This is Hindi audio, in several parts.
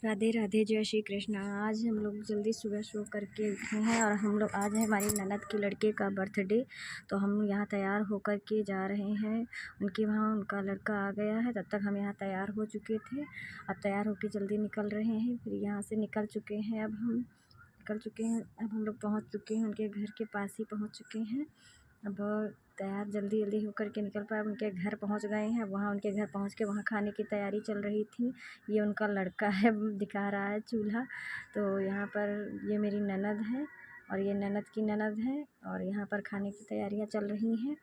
राधे राधे, जय श्री कृष्णा। आज हम लोग जल्दी सुबह सो करके उठे हैं और हम लोग आज है हमारी ननद के लड़के का बर्थडे। तो हम यहाँ तैयार होकर के जा रहे हैं उनके वहाँ। उनका लड़का आ गया है, तब तक हम यहाँ तैयार हो चुके थे। अब तैयार होके जल्दी निकल रहे हैं। फिर यहाँ से निकल चुके हैं। अब हम लोग पहुँच चुके हैं, उनके घर के पास ही पहुँच चुके हैं। अब तैयार जल्दी जल्दी होकर के निकल पाए, उनके घर पहुंच गए हैं। वहाँ उनके घर पहुंच के वहाँ खाने की तैयारी चल रही थी। ये उनका लड़का है, दिखा रहा है चूल्हा। तो यहाँ पर ये मेरी ननद है और ये ननद की ननद है और यहाँ पर खाने की तैयारियाँ चल रही हैं।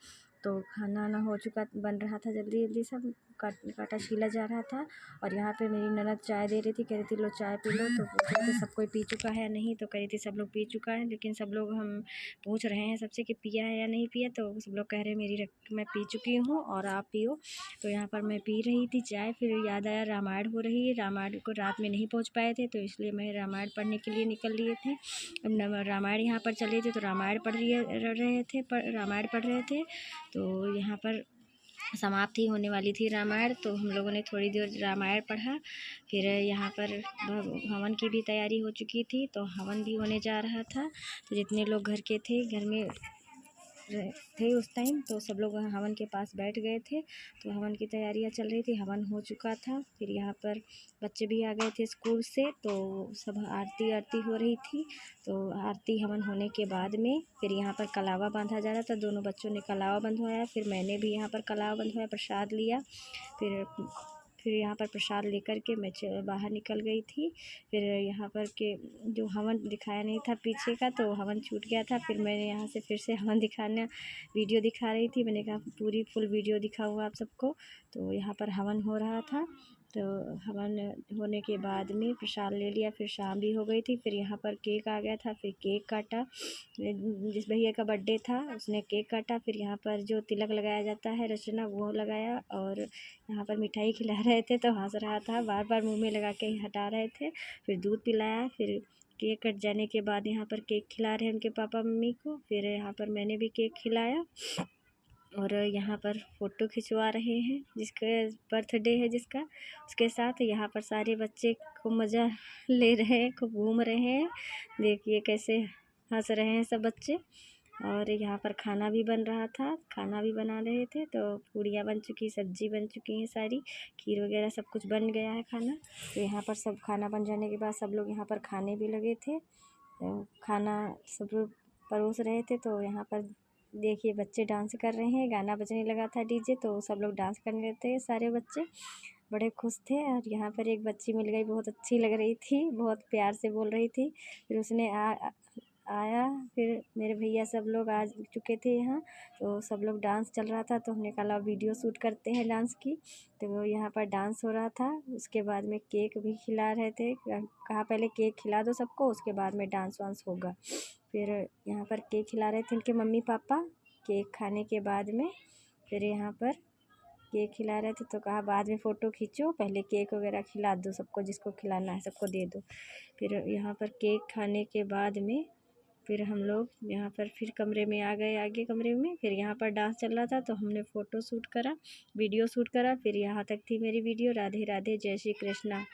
तो खाना वाना हो चुका, बन रहा था जल्दी जल्दी, सब काटा छीला जा रहा था। और यहाँ पे मेरी ननद चाय दे रही थी, कह रही थी लो चाय पी लो। तो पूछ रहे थे सब कोई पी चुका है या नहीं, तो कह रही थी सब लोग पी चुका है। लेकिन सब लोग हम पूछ रहे हैं सबसे कि पिया है या नहीं पिया, तो सब लोग कह रहे हैं मैं पी चुकी हूँ और आप पियो। तो यहाँ पर मैं पी रही थी चाय, फिर याद आया रामायण हो रही है। रामायण को रात में नहीं पहुँच पाए थे, तो इसलिए मैं रामायण पढ़ने के लिए निकल लिए थे। रामायण यहाँ पर चल रही थी, तो रामायण पढ़ रहे थे। तो यहाँ पर समाप्त ही होने वाली थी रामायण, तो हम लोगों ने थोड़ी देर रामायण पढ़ा। फिर यहाँ पर हवन की भी तैयारी हो चुकी थी, तो हवन भी होने जा रहा था। तो जितने लोग घर के थे, घर में थे उस टाइम, तो सब लोग हवन के पास बैठ गए थे। तो हवन की तैयारियां चल रही थी, हवन हो चुका था। फिर यहाँ पर बच्चे भी आ गए थे स्कूल से, तो सब आरती हो रही थी। तो आरती हवन होने के बाद में फिर यहाँ पर कलावा बांधा जा रहा था। दोनों बच्चों ने कलावा बंधवाया, फिर मैंने भी यहाँ पर कलावा बंधवाया, प्रसाद लिया। फिर यहाँ पर प्रसाद लेकर के मैं बाहर निकल गई थी। फिर यहाँ पर के जो हवन दिखाया नहीं था पीछे का, तो हवन छूट गया था। फिर मैंने यहाँ से फिर से हवन दिखाना वीडियो दिखा रही थी। मैंने कहा पूरी फुल वीडियो दिखाऊँ आप सबको। तो यहाँ पर हवन हो रहा था, तो हवन होने के बाद में प्रसाद ले लिया। फिर शाम भी हो गई थी। फिर यहाँ पर केक आ गया था, फिर केक काटा। जिस भैया का बर्थडे था उसने केक काटा। फिर यहाँ पर जो तिलक लगाया जाता है रचना, वो लगाया। और यहाँ पर मिठाई खिला रहे थे, तो हंस रहा था, बार बार मुंह में लगा के हटा रहे थे। फिर दूध पिलाया। फिर केक कट जाने के बाद यहाँ पर केक खिला रहे हैं उनके पापा मम्मी को। फिर यहाँ पर मैंने भी केक खिलाया और यहाँ पर फ़ोटो खिंचवा रहे हैं जिसका बर्थडे है जिसका, उसके साथ। यहाँ पर सारे बच्चे खूब मज़ा ले रहे हैं, खूब घूम रहे हैं। देखिए कैसे हंस रहे हैं सब बच्चे। और यहाँ पर खाना भी बन रहा था, खाना भी बना रहे थे। तो पूड़ियाँ बन चुकी, सब्जी बन चुकी हैं सारी, खीर वगैरह सब कुछ बन गया है खाना। तो यहाँ पर सब खाना बन जाने के बाद सब लोग यहाँ पर खाने भी लगे थे। खाना सब लोग परोस रहे थे। तो यहाँ पर देखिए बच्चे डांस कर रहे हैं, गाना बजने लगा था डीजे, तो सब लोग डांस करने लगे थे। सारे बच्चे बड़े खुश थे। और यहाँ पर एक बच्ची मिल गई, बहुत अच्छी लग रही थी, बहुत प्यार से बोल रही थी। फिर उसने आया। फिर मेरे भैया सब लोग आ चुके थे यहाँ, तो सब लोग डांस चल रहा था। तो हमने कहा वीडियो शूट करते हैं डांस की। तो यहाँ पर डांस हो रहा था। उसके बाद में केक भी खिला रहे थे, कहा पहले केक खिला दो सबको, उसके बाद में डांस वांस होगा। फिर यहाँ पर केक खिला रहे थे उनके मम्मी पापा। केक खाने के बाद में फिर यहाँ पर केक खिला रहे थे, तो कहा बाद में फ़ोटो खींचो, पहले केक वगैरह खिला दो सबको, जिसको खिलाना है सबको दे दो। फिर यहाँ पर केक खाने के बाद में फिर हम लोग यहाँ पर फिर कमरे में आ गए, आगे कमरे में। फिर यहाँ पर डांस चल रहा था, तो हमने फ़ोटो शूट करा, वीडियो शूट करा। फिर यहाँ तक थी मेरी वीडियो। राधे राधे, जय श्री कृष्णा।